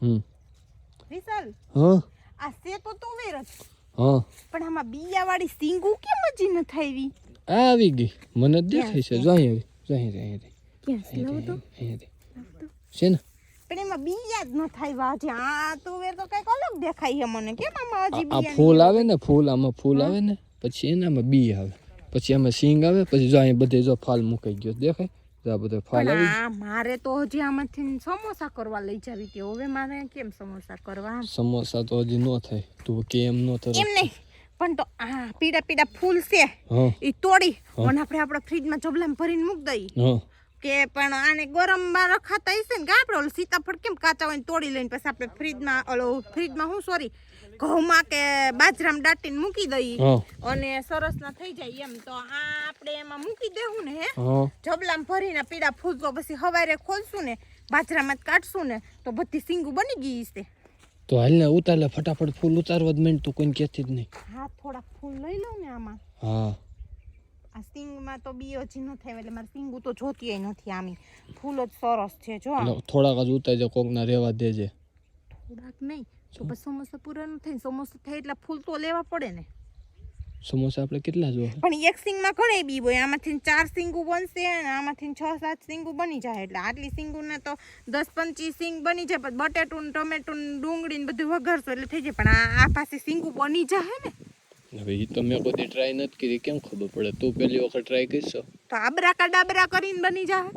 વિશાલ હા આ સે તો તુવેર જ હા પણ આમાં બિયાવાળી સિંગુ કેમ હજી ન થાવી આ આવી ગઈ મને જ દેખાય છે જો અહીં ક્યાં લાવ તો છે ને પણ એમાં બિયા જ ન થાવ્યા છે આ તુવેર તો કઈક અલગ દેખાય છે મને કેમ આમાં હજી આ બિયા ફૂલ આવે ને ફૂલ આમાં ફૂલ આવે ને પછી એનામાં બી આવે પછી આમાં સિંગ આવે પછી જો અહીં બધે જો ફાલ મુકાઈ ગયો દેખાય જો બધો ફાલ આવી આ મારે તો હજી આમાંથી સમોસા કરવા લઈ જાવી કે હવે મારે કેમ સમોસા કરવા સમોસા તો હજી નો થાય તું કેમ નો થાય એમ નહીં પણ તો આ પીડા પીડા ફૂલ છે એ તોડી અને આપણે આપણા ફ્રીજમાં જબલામાં ભરીને મૂક દઈ કે પણ આને ગરમમાં રખાતા હશે ને કે આપણે ઓલું સીતાફળ કેમ કાચા હોય તોડી લઈને પછી આપણે ફ્રીજમાં હું સોરી ઘઉંમાં કે બાજરામાં દાટીને મૂકી દઈએ અને સરસ ના થઈ જાય એમ તો આ આપણે એમાં મૂકી દેવું ને જબલામાં ભરીને પીડા ફૂલ તો પછી સવારે ખોલશું ને બાજરામાં જ કાઢશું ને તો બધી સિંગું બની ગઈ છે તો હાલ ને ઉતાર લે ફટાફટ ફૂલ ઉતારવા જ માંડ તું કોઈને કહેતી જ નહીં હા થોડાક ફૂલ લઈ લઉં ને આમાં હા આ સિંગમાં તો બી હજી ન થાય એટલે મારે સિંગું તો જોતી નથી આમી ફૂલ જ સરસ છે જો થોડાક જ ઉતારજે કોકના રહેવા દેજે થોડાક નહીં તો પછી સમોસા પૂરા ન થાય સમોસા થાય એટલે ફૂલ તો લેવા પડે ને સમોસા આપણે કેટલા જોવે પણ એક સિંગમાં ઘણી બી હોય આમાંથી 4 સિંગુ બનશે અને આમાંથી 6-7 સિંગુ બની જાય એટલે આટલી સિંગુને તો 10-25 સિંગ બની જાય પછી બટેટું ટમેટું ડુંગળી ને બધું વઘારશું એટલે થઈ જાય પણ આ પાસે સિંગુ બની જાય ને હવે એ તો મેં કોઈ ટ્રાય નથી કરી કેમ ખબર પડે તું પહેલી વખત ટ્રાય કરશો તો આબરા કા ડાબરા કરીને બની જાય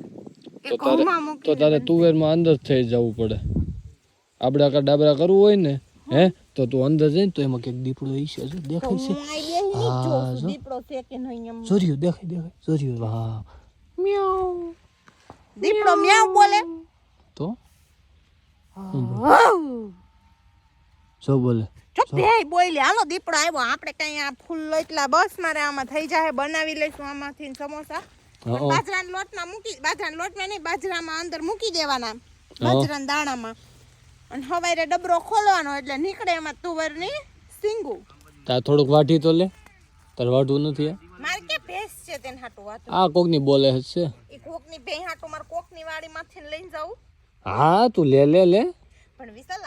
તો તારે તુવેરમાં અંદર થઈ જવું પડે આબડા કા ડાબરા કરવું હોય ને હે તો તું અંદર જઈને તો એમાં કઈક દીપડો ઈશે જો દેખાય છે હા દીપડો છે કે નહીં એમ જોરિયો દેખાય જોરિયો વાહ મ્યાઉ દીપડો મ્યાઉ બોલે તો શું બોલે ચપ બે બોલે હાલો દીપડો આવ્યો આપણે કઈ આ ફૂલ એટલા બસ મારે આમાં થઈ જાય બનાવી લઈશું આમાંથી સમોસા બાજરાના લોટમાં મૂકી બાજરાના લોટમાં નહીં બાજરામાં અંદર મૂકી દેવાના બાજરાના દાણામાં અને હવારે ડબરો ખોલવાનો એટલે નીકળે એમાં તુવેરની સિંગુ તા થોડુંક વાટી તો લે તાર વાટવું નથી મારે કે ભેંસ છે તેને હાટું વાત આ કોકની બોલે છે એ કોકની ભેં હાટું મારે કોકની વાડીમાંથી લઈને જાવું હા તું લે પણ વિશાલ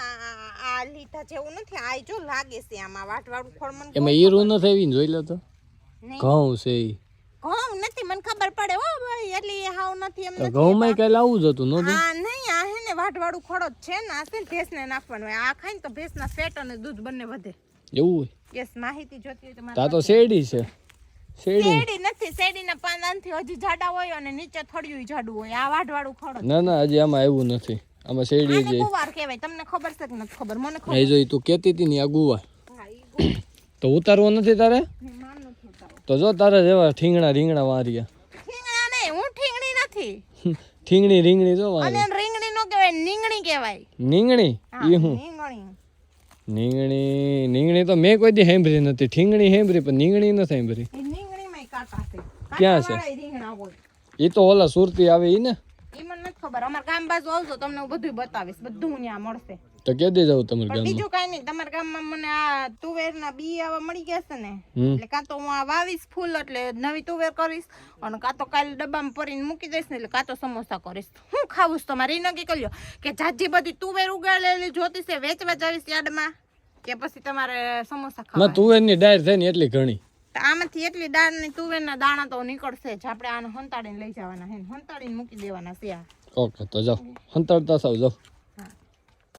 આ લીધા જેવું નથી આ જો લાગે છે આમાં વાટવાળું ખોળ મને એમાં ઈરું ન થઈ જોઈ લે તો ઘઉં છે ઘઉં નથી મને ખબર પડે હો ભાઈ એટલે હાવ નથી એમ નથી ઘઉં માં કઈ લાવું જતું નો આ નહીં આ હે ને વાટવાળું ખોળ જ છે ને આ છે ભેંસને નાખવાનું હોય આ ખાઈને તો ભેંસના ફેટ અને દૂધ બંને વધે એવું હોય યસ માહિતી જોતી હોય તો મારે તા તો શેરડી છે શેરડી નથી શેરડીના પાંદાથી હજી જાડા હોય અને નીચે થળિયું જાડું હોય આ વાટવાળું ખોળ ના હજી આમાં આવ્યું નથી આમાં શેરડી આને ગુવાર કહેવાય તમને ખબર છે કે નથી ખબર મને ખબર એ જોઈ તું કહેતી હતી ને આ ગુવાર તો ઉતારવો નથી તારે તો જો તારે જેવા ઠીંગણા રીંગણા વારિયા ઠીંગણા નહીં હું ઠીંગણી નથી ઠીંગણી રીંગણી જો અને રીંગણી નો કહેવાય નીંગણી કહેવાય નીંગણી ઈ હું નીંગણી તો મેં કોઈ દી સાંભળી નથી ઠીંગણી સાંભળી પણ નીંગણી નથી સાંભળી નીંગણીમાં કાંટા છે ક્યાં છે રીંગણા હોય ઈ તો ઓલા સુરતી આવે ઈ ને ઈ મને નથી ખબર અમાર ગામ બાજુ આવજો તમને હું બધું બતાવીશ બધું ત્યાં મળશે તો કે દે જાવ તમારા ગામમાં બીજું કાઈ નહીં તમારા ગામમાં મને આ તુવેરના બી આવા મળી ગયા છે ને એટલે કાં તો હું આ વાવીશ ફૂલ એટલે નવી તુવેર કરીશ અને કાં તો કાલે ડબ્બામાં ભરીને મૂકી દઈશ ને એટલે કાં તો સમોસા કરીશ હું ખાવું તમારે એ નક્કી કર્યો કે જાજી બધી તુવેર ઉગાડેલી જોતી છે વેચવા જાવીશ યાર્ડમાં કે પછી તમારે સમોસા ખાવા તુવેરની ડાયર થાય ને એટલી ઘણી આમાંથી એટલી દાળ ની તુવેરના દાણા તો નીકળશે જ આપણે આને હંતાડીને લઈ જવાના હે હંતાડીને મૂકી દેવાના છે ઓકે તો જાઓ હંતાડતા સાવ જાઓ